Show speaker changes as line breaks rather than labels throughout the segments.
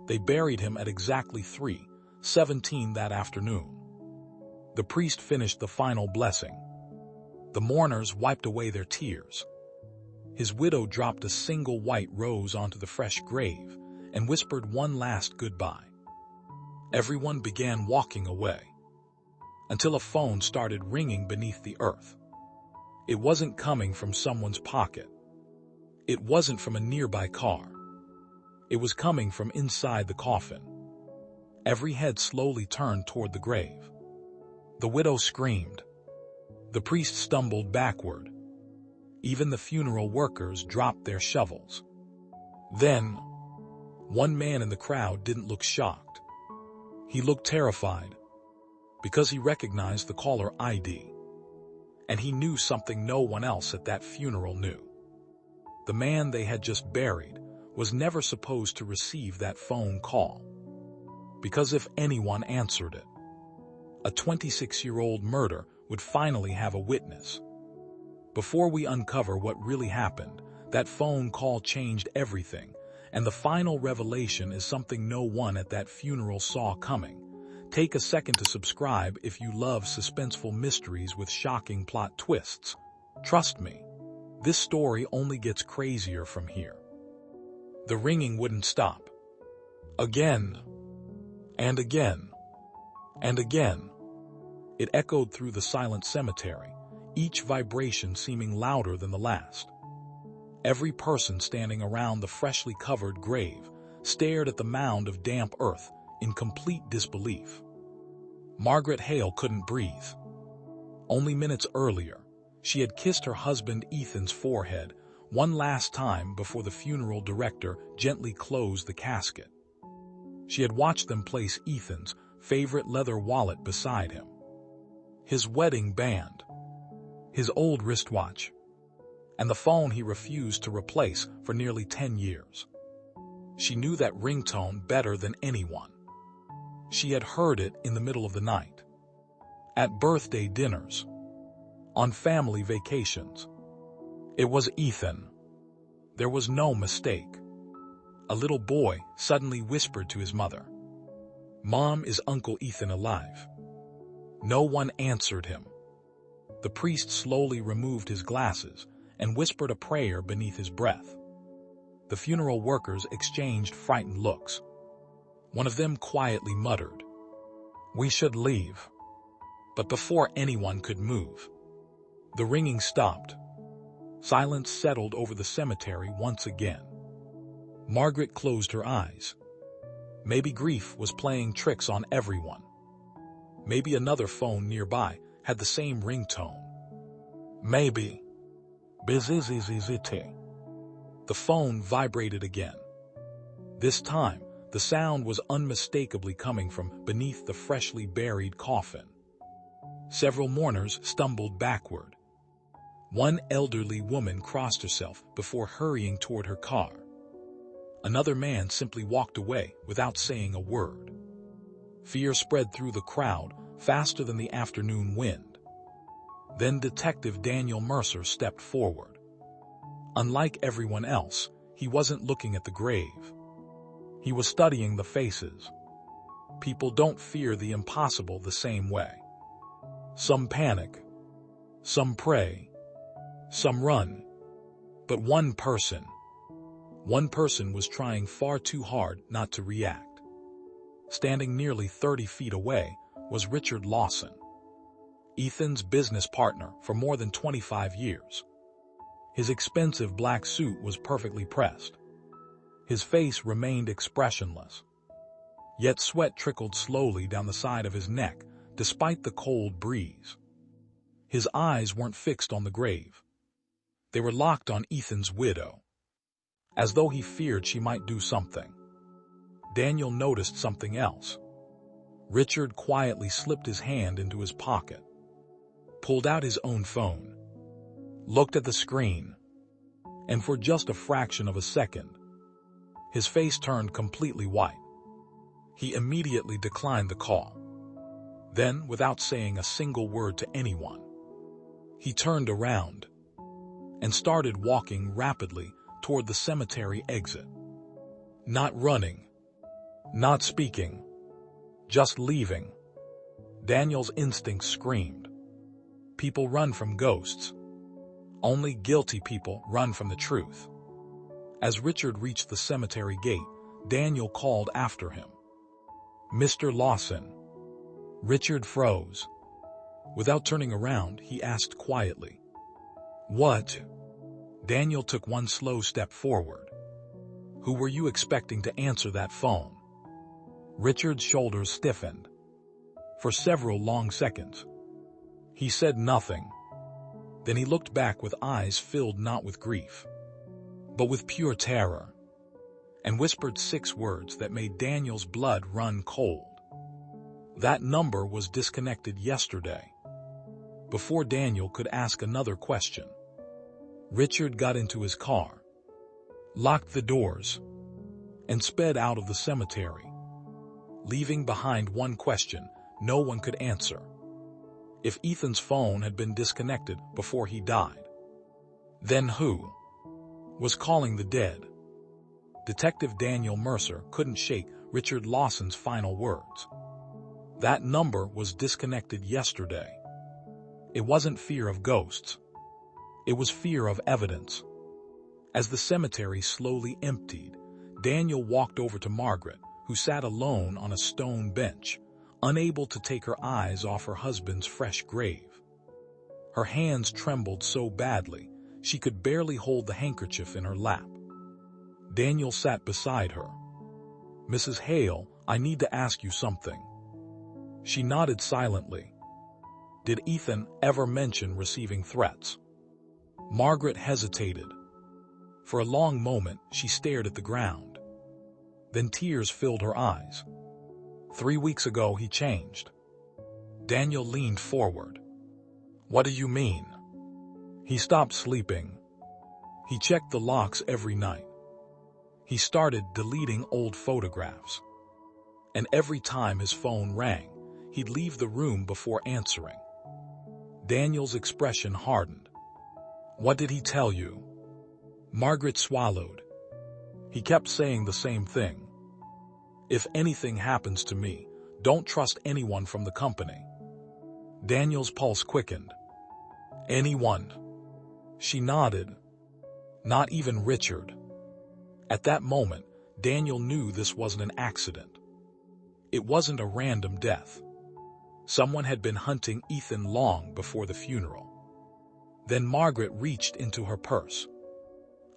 They buried him at exactly 3:17 that afternoon. The priest finished the final blessing. The mourners wiped away their tears. His widow dropped a single white rose onto the fresh grave and whispered one last goodbye. Everyone began walking away, until a phone started ringing beneath the earth. It wasn't coming from someone's pocket. It wasn't from a nearby car. It was coming from inside the coffin. Every head slowly turned toward the grave. The widow screamed. The priest stumbled backward. Even the funeral workers dropped their shovels. Then, one man in the crowd didn't look shocked. He looked terrified, because he recognized the caller ID. And he knew something no one else at that funeral knew. The man they had just buried was never supposed to receive that phone call. Because if anyone answered it, a 26-year-old murder would finally have a witness. Before we uncover what really happened, that phone call changed everything, and the final revelation is something no one at that funeral saw coming. Take a second to subscribe if you love suspenseful mysteries with shocking plot twists. Trust me, this story only gets crazier from here. The ringing wouldn't stop. Again, and again, and again. It echoed through the silent cemetery, each vibration seeming louder than the last. Every person standing around the freshly covered grave stared at the mound of damp earth in complete disbelief. Margaret Hale couldn't breathe. Only minutes earlier, she had kissed her husband Ethan's forehead one last time before the funeral director gently closed the casket. She had watched them place Ethan's favorite leather wallet beside him, his wedding band, his old wristwatch, and the phone he refused to replace for nearly 10 years. She knew that ringtone better than anyone. She had heard it in the middle of the night, at birthday dinners, on family vacations. It was Ethan. There was no mistake. A little boy suddenly whispered to his mother, "Mom, is Uncle Ethan alive?" No one answered him. The priest slowly removed his glasses and whispered a prayer beneath his breath. The funeral workers exchanged frightened looks. One of them quietly muttered, "We should leave." But before anyone could move, the ringing stopped. Silence settled over the cemetery once again. Margaret closed her eyes. Maybe grief was playing tricks on everyone. Maybe another phone nearby had the same ringtone. Maybe. Biziziziziti. The phone vibrated again. This time, the sound was unmistakably coming from beneath the freshly buried coffin. Several mourners stumbled backward. One elderly woman crossed herself before hurrying toward her car. Another man simply walked away without saying a word. Fear spread through the crowd faster than the afternoon wind. Then Detective Daniel Mercer stepped forward. Unlike everyone else, he wasn't looking at the grave. He was studying the faces. People don't fear the impossible the same way. Some panic, some pray, some run. But one person was trying far too hard not to react. Standing nearly 30 feet away was Richard Lawson, Ethan's business partner for more than 25 years. His expensive black suit was perfectly pressed. His face remained expressionless. Yet sweat trickled slowly down the side of his neck despite the cold breeze. His eyes weren't fixed on the grave. They were locked on Ethan's widow, as though he feared she might do something. Daniel noticed something else. Richard quietly slipped his hand into his pocket, pulled out his own phone, looked at the screen, and for just a fraction of a second, his face turned completely white. He immediately declined the call. Then, without saying a single word to anyone, he turned around and started walking rapidly toward the cemetery exit. Not running, Not speaking. Just leaving. Daniel's instincts screamed. People run from ghosts. Only guilty people run from the truth. As Richard reached the cemetery gate, Daniel called after him. "Mr. Lawson." Richard froze. Without turning around, he asked quietly, "What?" Daniel took one slow step forward. "Who were you expecting to answer that phone?" Richard's shoulders stiffened. For several long seconds, he said nothing. Then he looked back with eyes filled not with grief, but with pure terror, and whispered 6 words that made Daniel's blood run cold. That number was disconnected yesterday. Before Daniel could ask another question, Richard got into his car, locked the doors, and sped out of the cemetery, leaving behind one question no one could answer. If Ethan's phone had been disconnected before he died, then who was calling the dead? Detective Daniel Mercer couldn't shake Richard Lawson's final words. That number was disconnected yesterday. It wasn't fear of ghosts. It was fear of evidence. As the cemetery slowly emptied, Daniel walked over to Margaret, who sat alone on a stone bench, unable to take her eyes off her husband's fresh grave. Her hands trembled so badly, she could barely hold the handkerchief in her lap. Daniel sat beside her. "Mrs. Hale, I need to ask you something." She nodded silently. "Did Ethan ever mention receiving threats?" Margaret hesitated. For a long moment, she stared at the ground. Then tears filled her eyes. 3 weeks ago, he changed. Daniel leaned forward. "What do you mean?" "He stopped sleeping. He checked the locks every night. He started deleting old photographs. And every time his phone rang, he'd leave the room before answering." Daniel's expression hardened. "What did he tell you?" Margaret swallowed. "He kept saying the same thing. If anything happens to me, don't trust anyone from the company." Daniel's pulse quickened. "Anyone?" She nodded. "Not even Richard." At that moment, Daniel knew this wasn't an accident. It wasn't a random death. Someone had been hunting Ethan long before the funeral. Then Margaret reached into her purse.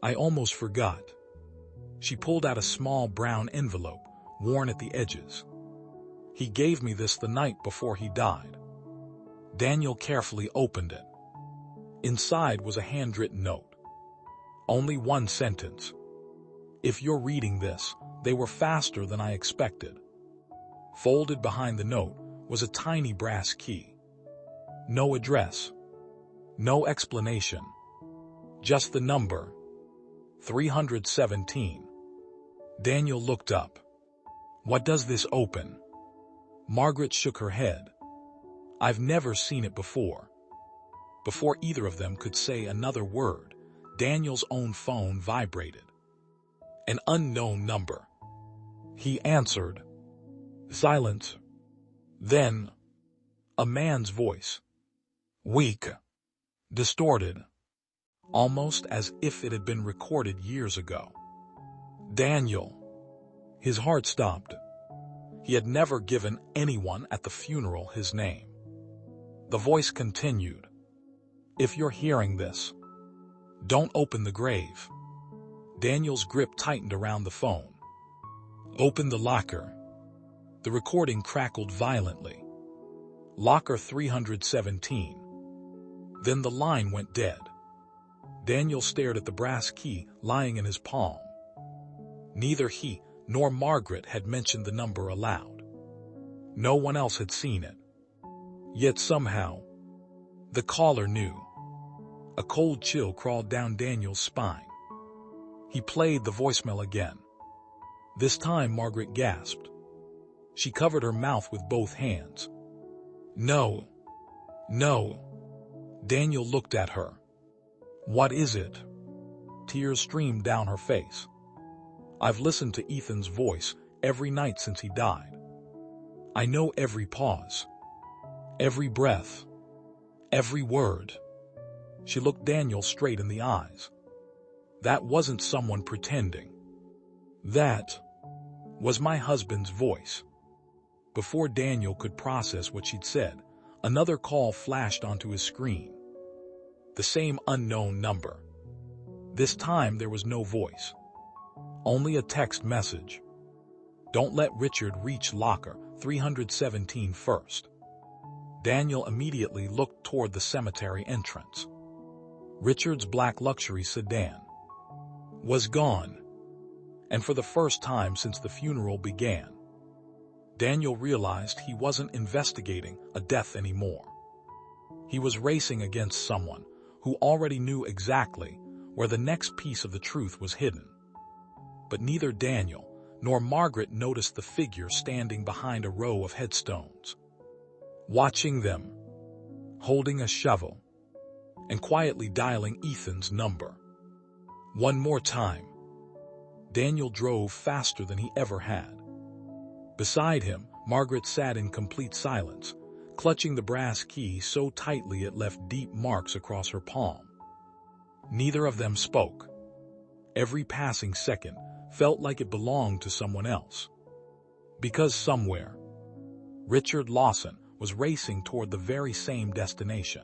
"I almost forgot." She pulled out a small brown envelope, worn at the edges. "He gave me this the night before he died." Daniel carefully opened it. Inside was a handwritten note. Only one sentence. "If you're reading this, they were faster than I expected." Folded behind the note was a tiny brass key. No address. No explanation. Just the number. 317. Daniel looked up. "What does this open?" Margaret shook her head. "I've never seen it before." Before either of them could say another word, Daniel's own phone vibrated. An unknown number. He answered. Silence. Then, a man's voice. Weak. Distorted. Almost as if it had been recorded years ago. "Daniel." His heart stopped. He had never given anyone at the funeral his name. The voice continued. "If you're hearing this, don't open the grave." Daniel's grip tightened around the phone. "Open the locker." The recording crackled violently. Locker 317. Then the line went dead. Daniel stared at the brass key lying in his palm. Neither he nor Margaret had mentioned the number aloud. No one else had seen it. Yet somehow, the caller knew. A cold chill crawled down Daniel's spine. He played the voicemail again. This time Margaret gasped. She covered her mouth with both hands. "No. No." Daniel looked at her. "What is it?" Tears streamed down her face. "I've listened to Ethan's voice every night since he died. I know every pause, every breath, every word. She looked Daniel straight in the eyes. That wasn't someone pretending. That was my husband's voice. Before Daniel could process what she'd said, another call flashed onto his screen. The same unknown number. This time there was no voice. Only a text message. Don't let Richard reach locker 317 first. Daniel immediately looked toward the cemetery entrance. Richard's black luxury sedan was gone. And for the first time since the funeral began, Daniel realized he wasn't investigating a death anymore. He was racing against someone who already knew exactly where the next piece of the truth was hidden. But neither Daniel nor Margaret noticed the figure standing behind a row of headstones, watching them, holding a shovel, and quietly dialing Ethan's number. One more time. Daniel drove faster than he ever had. Beside him, Margaret sat in complete silence, clutching the brass key so tightly it left deep marks across her palm. Neither of them spoke. Every passing second felt like it belonged to someone else. Because somewhere, Richard Lawson was racing toward the very same destination.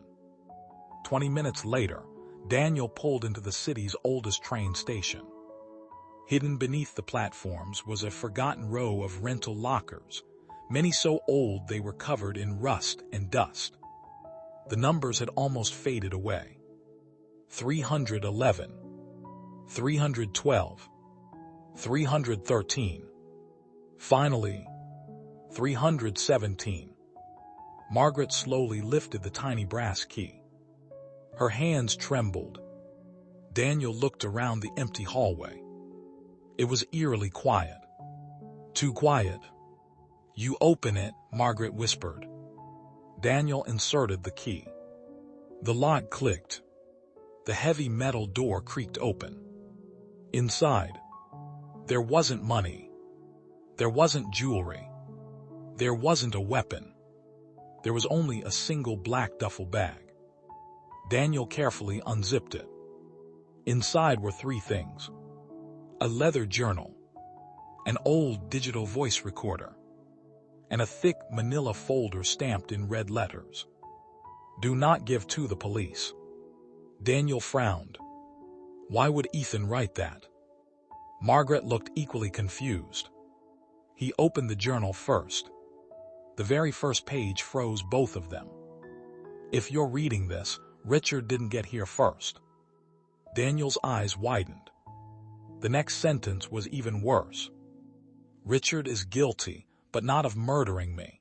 20 minutes later, Daniel pulled into the city's oldest train station. Hidden beneath the platforms was a forgotten row of rental lockers, many so old they were covered in rust and dust. The numbers had almost faded away. 311, 312, 313. Finally, 317. Margaret slowly lifted the tiny brass key. Her hands trembled. Daniel looked around the empty hallway. It was eerily quiet. Too quiet. You open it, Margaret whispered. Daniel inserted the key. The lock clicked. The heavy metal door creaked open. Inside, there wasn't money. There wasn't jewelry. There wasn't a weapon. There was only a single black duffel bag. Daniel carefully unzipped it. Inside were three things: a leather journal, an old digital voice recorder, and a thick manila folder stamped in red letters. Do not give to the police. Daniel frowned. Why would Ethan write that? Margaret looked equally confused. He opened the journal first. The very first page froze both of them. If you're reading this, Richard didn't get here first. Daniel's eyes widened. The next sentence was even worse. Richard is guilty, but not of murdering me.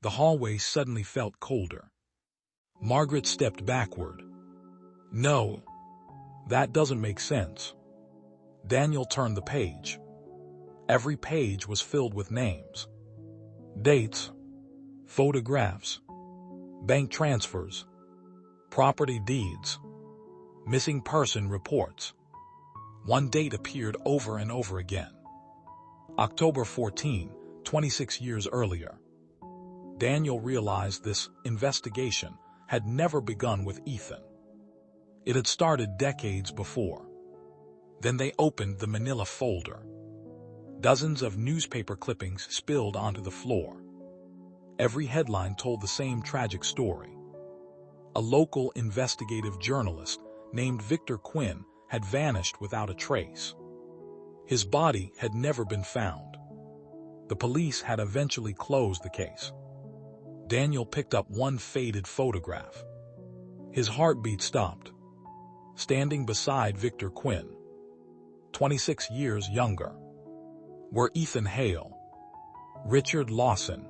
The hallway suddenly felt colder. Margaret stepped backward. No, that doesn't make sense. Daniel turned the page. Every page was filled with names, dates, photographs, bank transfers, property deeds, missing person reports. One date appeared over and over again. October 14, 26 years earlier. Daniel realized this investigation had never begun with Ethan. It had started decades before. Then they opened the manila folder. Dozens of newspaper clippings spilled onto the floor. Every headline told the same tragic story. A local investigative journalist named Victor Quinn had vanished without a trace. His body had never been found. The police had eventually closed the case. Daniel picked up one faded photograph. His heartbeat stopped. Standing beside Victor Quinn, 26 years younger, were Ethan Hale, Richard Lawson,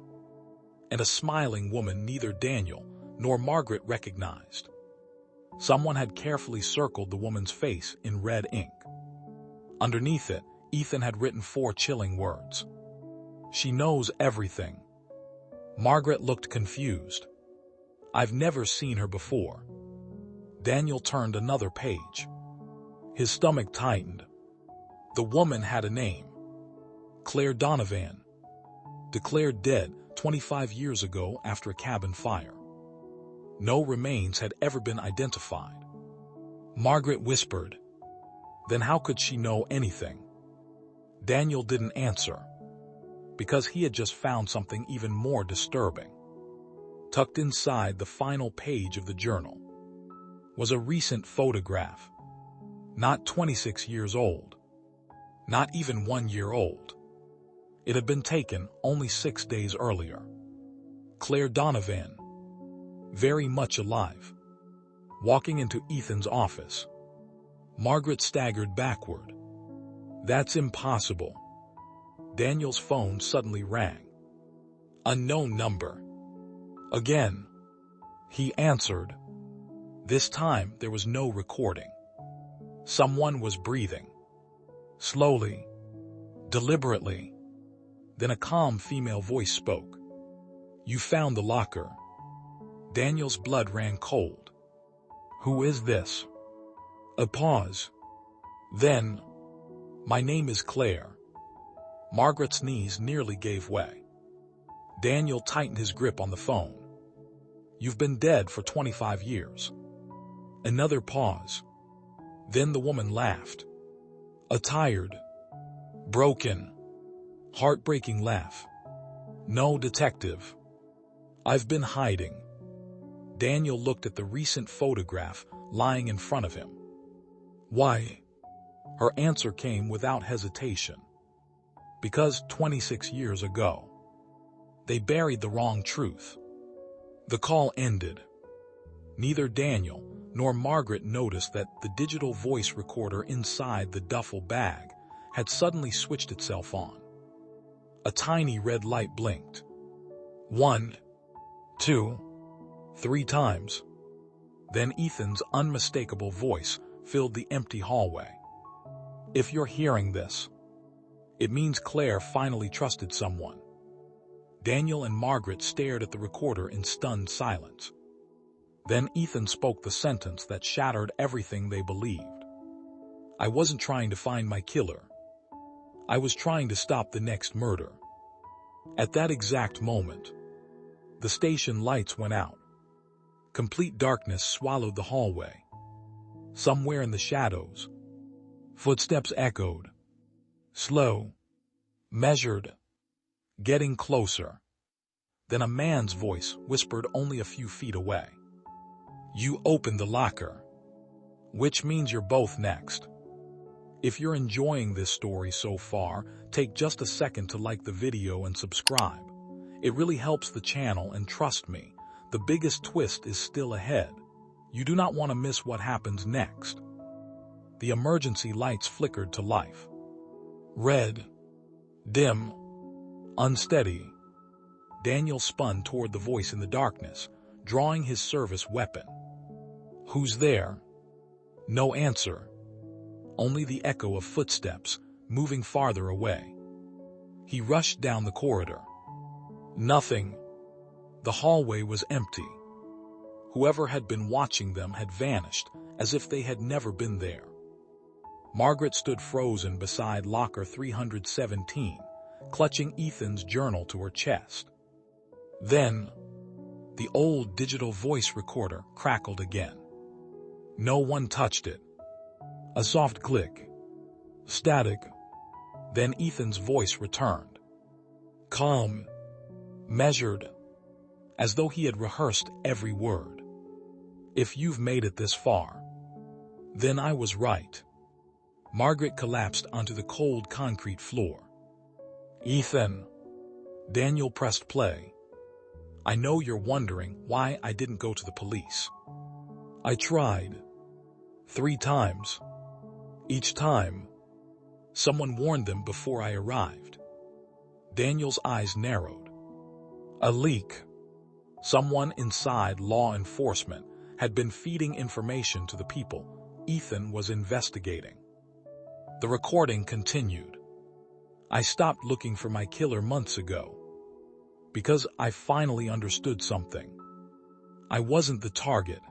and a smiling woman neither Daniel nor Margaret recognized. Someone had carefully circled the woman's face in red ink. Underneath it, Ethan had written 4 chilling words. She knows everything. Margaret looked confused. I've never seen her before. Daniel turned another page. His stomach tightened. The woman had a name. Claire Donovan, declared dead 25 years ago after a cabin fire. No remains had ever been identified. Margaret whispered. Then how could she know anything? Daniel didn't answer, because he had just found something even more disturbing. Tucked inside the final page of the journal was a recent photograph. Not 26 years old, not even 1 year old. It had been taken only 6 days earlier. Claire Donovan, very much alive, walking into Ethan's office. Margaret staggered backward. That's impossible. Daniel's phone suddenly rang. Unknown number. Again. He answered. This time there was no recording. Someone was breathing. Slowly, deliberately. Then a calm female voice spoke. You found the locker. Daniel's blood ran cold. Who is this? A pause. Then, my name is Claire. Margaret's knees nearly gave way. Daniel tightened his grip on the phone. You've been dead for 25 years. Another pause. Then the woman laughed. A tired, broken, heartbreaking laugh. No, detective. I've been hiding. Daniel looked at the recent photograph lying in front of him. Why? Her answer came without hesitation. Because 26 years ago, they buried the wrong truth. The call ended. Neither Daniel nor Margaret noticed that the digital voice recorder inside the duffel bag had suddenly switched itself on. A tiny red light blinked. 1, 2, 3 times. Then Ethan's unmistakable voice filled the empty hallway. If you're hearing this, it means Claire finally trusted someone. Daniel and Margaret stared at the recorder in stunned silence. Then Ethan spoke the sentence that shattered everything they believed. I wasn't trying to find my killer. I was trying to stop the next murder. At that exact moment, the station lights went out. Complete darkness swallowed the hallway. Somewhere in the shadows, footsteps echoed. Slow, measured, getting closer. Then a man's voice whispered only a few feet away. You opened the locker, which means you're both next. If you're enjoying this story so far, take just a second to like the video and subscribe. It really helps the channel, and trust me, the biggest twist is still ahead. You do not want to miss what happens next. The emergency lights flickered to life. Red, dim, unsteady. Daniel spun toward the voice in the darkness, drawing his service weapon. Who's there? No answer. Only the echo of footsteps moving farther away. He rushed down the corridor. Nothing. The hallway was empty. Whoever had been watching them had vanished, as if they had never been there. Margaret stood frozen beside locker 317, clutching Ethan's journal to her chest. Then, the old digital voice recorder crackled again. No one touched it. A soft click. Static. Then Ethan's voice returned. Calm. Measured. As though he had rehearsed every word. If you've made it this far, then I was right. Margaret collapsed onto the cold concrete floor. Ethan. Daniel pressed play. I know you're wondering why I didn't go to the police. I tried. 3 times. Each time, someone warned them before I arrived. Daniel's eyes narrowed. A leak. Someone inside law enforcement had been feeding information to the people Ethan was investigating. The recording continued. I stopped looking for my killer months ago, because I finally understood something. I wasn't the target.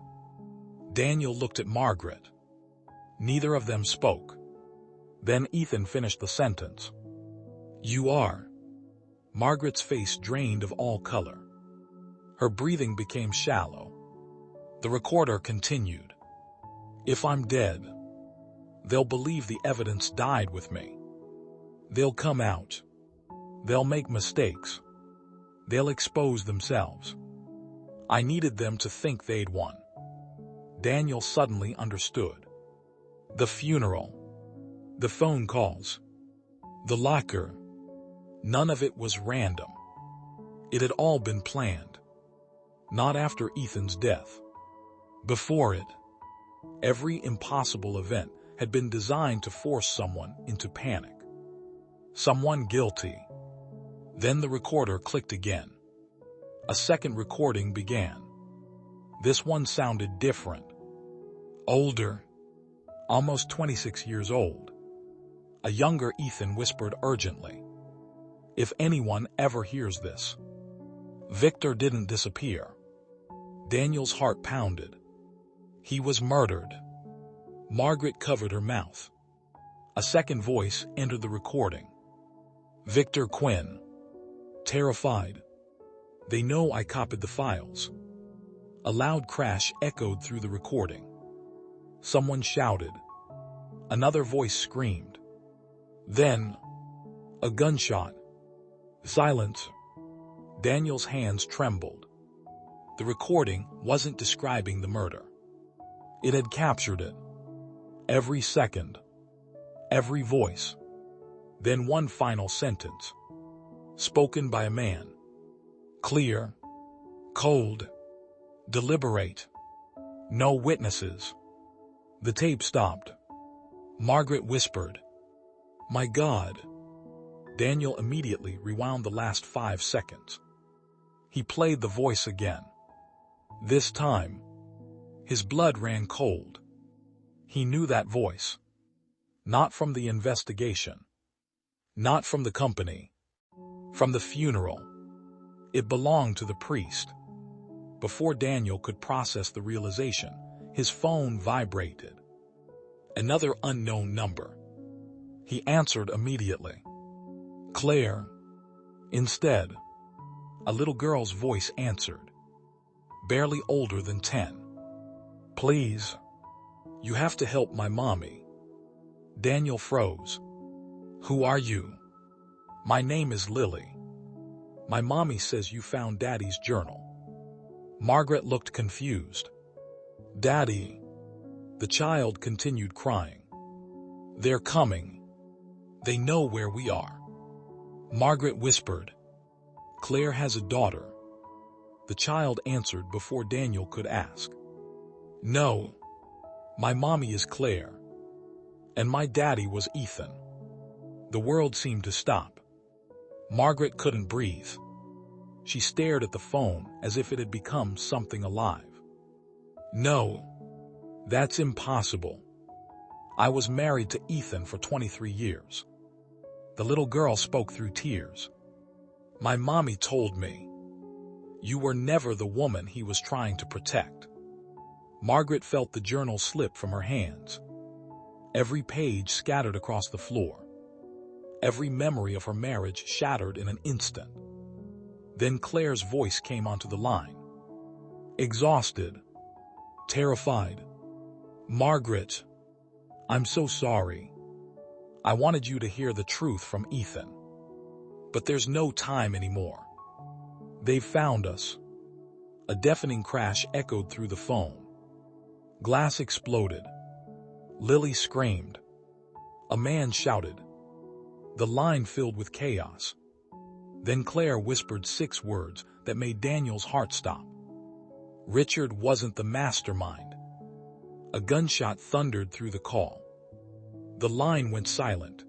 Daniel looked at Margaret. Neither of them spoke. Then Ethan finished the sentence. You are. Margaret's face drained of all color. Her breathing became shallow. The recorder continued. If I'm dead, they'll believe the evidence died with me. They'll come out. They'll make mistakes. They'll expose themselves. I needed them to think they'd won. Daniel suddenly understood. The funeral. The phone calls. The locker. None of it was random. It had all been planned. Not after Ethan's death. Before it, every impossible event had been designed to force someone into panic. Someone guilty. Then the recorder clicked again. A second recording began. This one sounded different. Older. Almost 26 years old. A younger Ethan whispered urgently. If anyone ever hears this. Victor didn't disappear. Daniel's heart pounded. He was murdered. Margaret covered her mouth. A second voice entered the recording. Victor Quinn. Terrified. They know I copied the files. A loud crash echoed through the recording. Someone shouted. Another voice screamed. Then, a gunshot. Silence. Daniel's hands trembled. The recording wasn't describing the murder. It had captured it. Every second. Every voice. Then one final sentence. Spoken by a man. Clear. Cold. Deliberate. No witnesses. The tape stopped. Margaret whispered. My God. Daniel immediately rewound the last 5 seconds. He played the voice again. This time, his blood ran cold. He knew that voice. Not from the investigation. Not from the company. From the funeral. It belonged to the priest. Before Daniel could process the realization, his phone vibrated. Another unknown number. He answered immediately. Claire. Instead, a little girl's voice answered. Barely older than 10. Please. You have to help my mommy. Daniel froze. Who are you? My name is Lily. My mommy says you found Daddy's journal. Margaret looked confused. Daddy. The child continued crying. They're coming. They know where we are. Margaret whispered. Claire has a daughter. The child answered before Daniel could ask. No. My mommy is Claire. And my daddy was Ethan. The world seemed to stop. Margaret couldn't breathe. She stared at the phone as if it had become something alive. No. That's impossible. I was married to Ethan for 23 years. The little girl spoke through tears. My mommy told me. You were never the woman he was trying to protect. Margaret felt the journal slip from her hands. Every page scattered across the floor. Every memory of her marriage shattered in an instant. Then Claire's voice came onto the line. Exhausted. Terrified. Margaret. I'm so sorry. I wanted you to hear the truth from Ethan. But there's no time anymore. They've found us. A deafening crash echoed through the phone. Glass exploded. Lily screamed. A man shouted. The line filled with chaos. Then Claire whispered 6 words that made Daniel's heart stop. Richard wasn't the mastermind. A gunshot thundered through the call. The line went silent.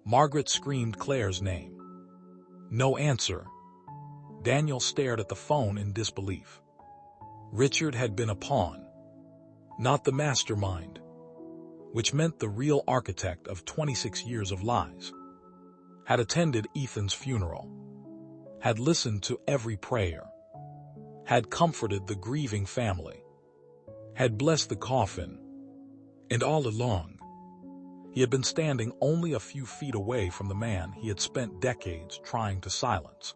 Margaret screamed Claire's name. No answer. Daniel stared at the phone in disbelief. Richard had been a pawn. Not the mastermind. Which meant the real architect of 26 years of lies. Had attended Ethan's funeral. Had listened to every prayer. Had comforted the grieving family. Had blessed the coffin. And all along, He had been standing only a few feet away from the man he had spent decades trying to silence.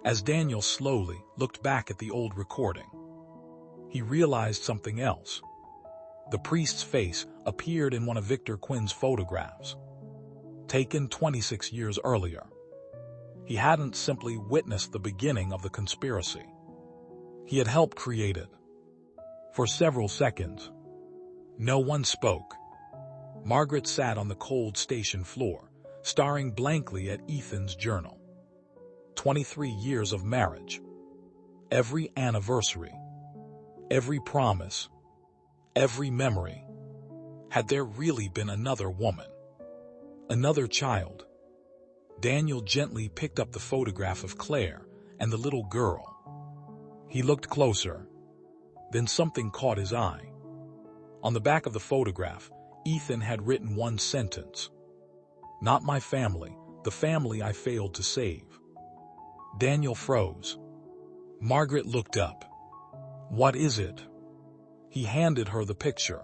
As Daniel slowly looked back at the old recording, he realized something else. The priest's face appeared in one of Victor Quinn's photographs, taken 26 years earlier. He hadn't simply witnessed the beginning of the conspiracy. He had helped create it. For several seconds, no one spoke. Margaret sat on the cold station floor, staring blankly at Ethan's journal. 23 years of marriage. Every anniversary. Every promise. Every memory. Had there really been another woman? Another child? Daniel gently picked up the photograph of Claire and the little girl. He looked closer. Then something caught his eye. On the back of the photograph, Ethan had written one sentence. "Not my family, the family I failed to save." Daniel froze. Margaret looked up. "What is it?" He handed her the picture.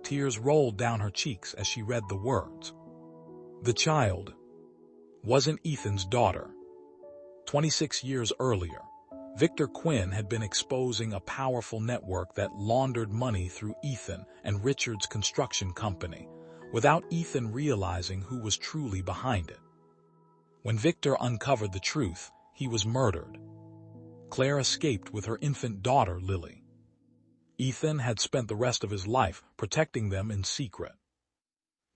Tears rolled down her cheeks as she read the words. The child wasn't Ethan's daughter. 26 years earlier, Victor Quinn had been exposing a powerful network that laundered money through Ethan and Richard's construction company, without Ethan realizing who was truly behind it. When Victor uncovered the truth, he was murdered. Claire escaped with her infant daughter, Lily. Ethan had spent the rest of his life protecting them in secret.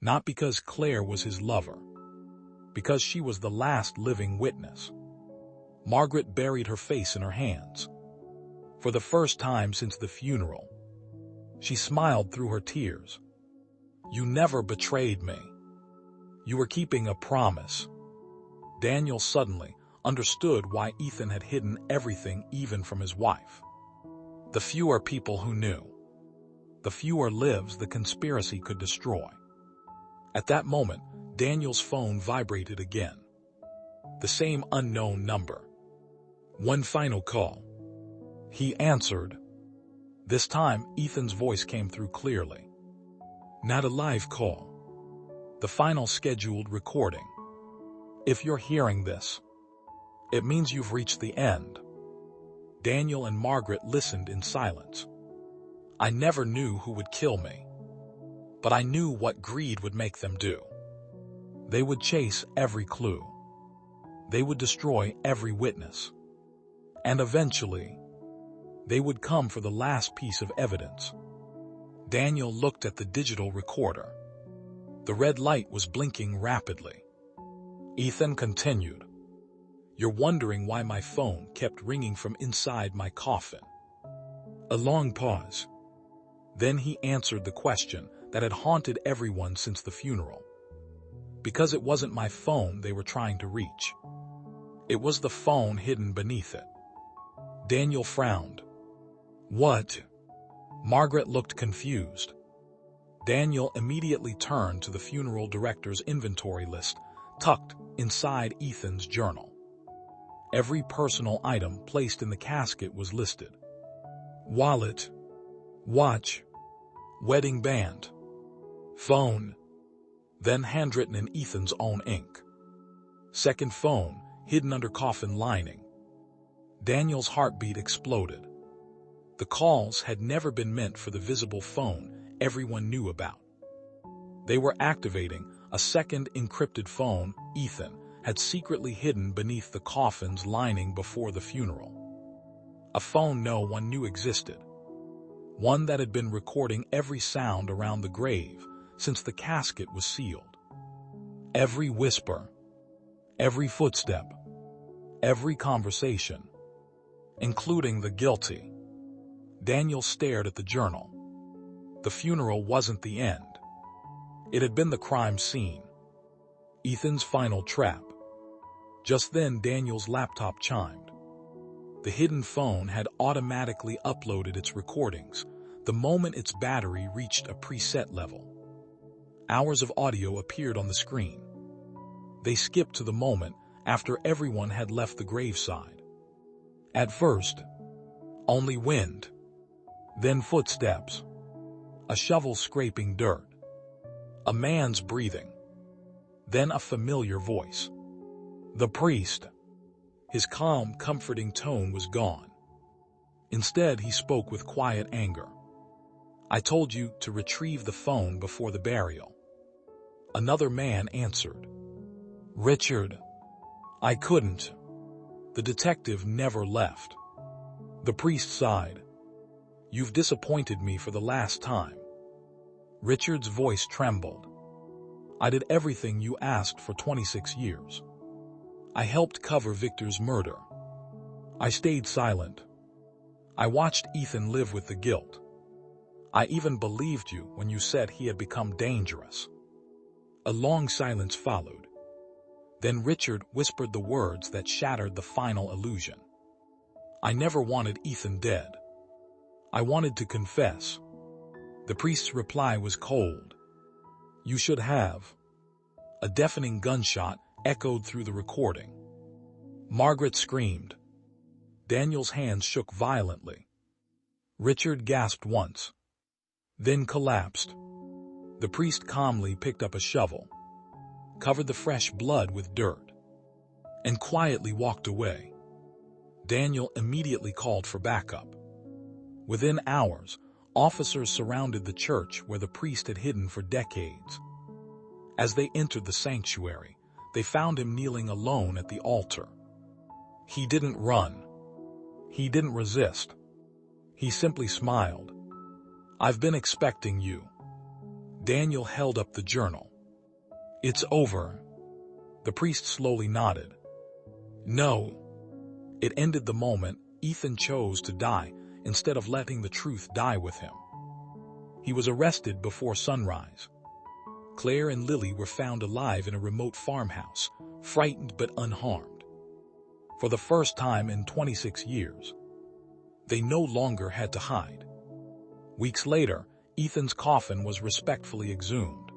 Not because Claire was his lover, because she was the last living witness. Margaret buried her face in her hands. For the first time since the funeral, she smiled through her tears. "You never betrayed me. You were keeping a promise." Daniel suddenly understood why Ethan had hidden everything, even from his wife. The fewer people who knew, the fewer lives the conspiracy could destroy. At that moment, Daniel's phone vibrated again. The same unknown number. One final call. He answered. This time, Ethan's voice came through clearly. "Not a live call. The final scheduled recording. If you're hearing this, it means you've reached the end." Daniel and Margaret listened in silence. "I never knew who would kill me, but I knew what greed would make them do. They would chase every clue. They would destroy every witness. And eventually, they would come for the last piece of evidence." Daniel looked at the digital recorder. The red light was blinking rapidly. Ethan continued. "You're wondering why my phone kept ringing from inside my coffin." A long pause. Then he answered the question that had haunted everyone since the funeral. "Because it wasn't my phone they were trying to reach. It was the phone hidden beneath it." Daniel frowned. "What?" Margaret looked confused. Daniel immediately turned to the funeral director's inventory list, tucked inside Ethan's journal. Every personal item placed in the casket was listed. Wallet, watch, wedding band, phone, then handwritten in Ethan's own ink. Second phone, hidden under coffin lining. Daniel's heartbeat exploded. The calls had never been meant for the visible phone everyone knew about. They were activating a second encrypted phone Ethan had secretly hidden beneath the coffin's lining before the funeral. A phone no one knew existed. One that had been recording every sound around the grave since the casket was sealed. Every whisper, every footstep, every conversation, including the guilty. Daniel stared at the journal. The funeral wasn't the end. It had been the crime scene. Ethan's final trap. Just then Daniel's laptop chimed. The hidden phone had automatically uploaded its recordings the moment its battery reached a preset level. Hours of audio appeared on the screen. They skipped to the moment after everyone had left the graveside. At first, only wind. Then footsteps. A shovel scraping dirt. A man's breathing. Then a familiar voice. The priest. His calm, comforting tone was gone. Instead, he spoke with quiet anger. I told you to retrieve the phone before the burial. Another man answered. Richard. I couldn't. The detective never left. The priest sighed. You've disappointed me for the last time. Richard's voice trembled. I did everything you asked for 26 years. I helped cover Victor's murder. I stayed silent. I watched Ethan live with the guilt. I even believed you when you said he had become dangerous. A long silence followed. Then Richard whispered the words that shattered the final illusion. I never wanted Ethan dead. I wanted to confess. The priest's reply was cold. You should have. A deafening gunshot echoed through the recording. Margaret screamed. Daniel's hands shook violently. Richard gasped once, then collapsed. The priest calmly picked up a shovel, covered the fresh blood with dirt, and quietly walked away. Daniel immediately called for backup. Within hours, officers surrounded the church where the priest had hidden for decades. As they entered the sanctuary, they found him kneeling alone at the altar. He didn't run. He didn't resist. He simply smiled. I've been expecting you. Daniel held up the journal. It's over. The priest slowly nodded. No. It ended the moment Ethan chose to die instead of letting the truth die with him. He was arrested before sunrise. Claire and Lily were found alive in a remote farmhouse, frightened but unharmed. For the first time in 26 years, they no longer had to hide. Weeks later, Ethan's coffin was respectfully exhumed.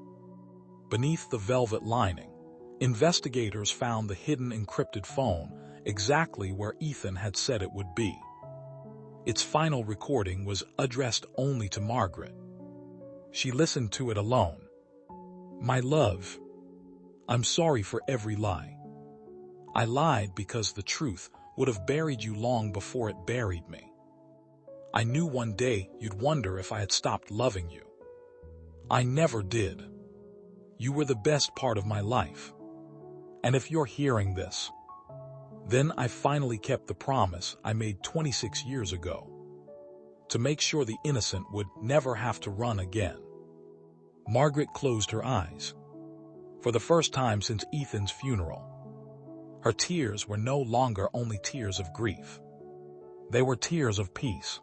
Beneath the velvet lining, investigators found the hidden encrypted phone exactly where Ethan had said it would be. Its final recording was addressed only to Margaret. She listened to it alone. My love, I'm sorry for every lie. I lied because the truth would have buried you long before it buried me. I knew one day you'd wonder if I had stopped loving you. I never did. You were the best part of my life. And if you're hearing this, then I finally kept the promise I made 26 years ago, to make sure the innocent would never have to run again. Margaret closed her eyes. For the first time since Ethan's funeral, her tears were no longer only tears of grief. They were tears of peace.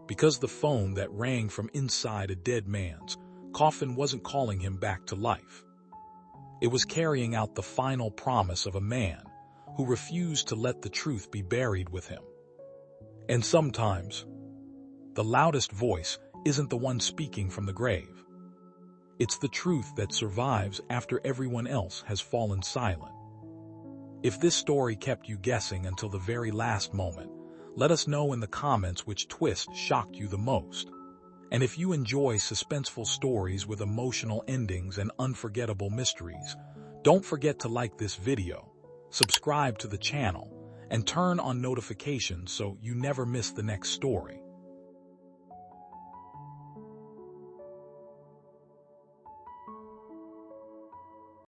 Because the phone that rang from inside a dead man's coffin wasn't calling him back to life. It was carrying out the final promise of a man who refused to let the truth be buried with him. And sometimes, the loudest voice isn't the one speaking from the grave. It's the truth that survives after everyone else has fallen silent. If this story kept you guessing until the very last moment, let us know in the comments which twist shocked you the most. And if you enjoy suspenseful stories with emotional endings and unforgettable mysteries, don't forget to like this video, subscribe to the channel, and turn on notifications so you never miss the next story.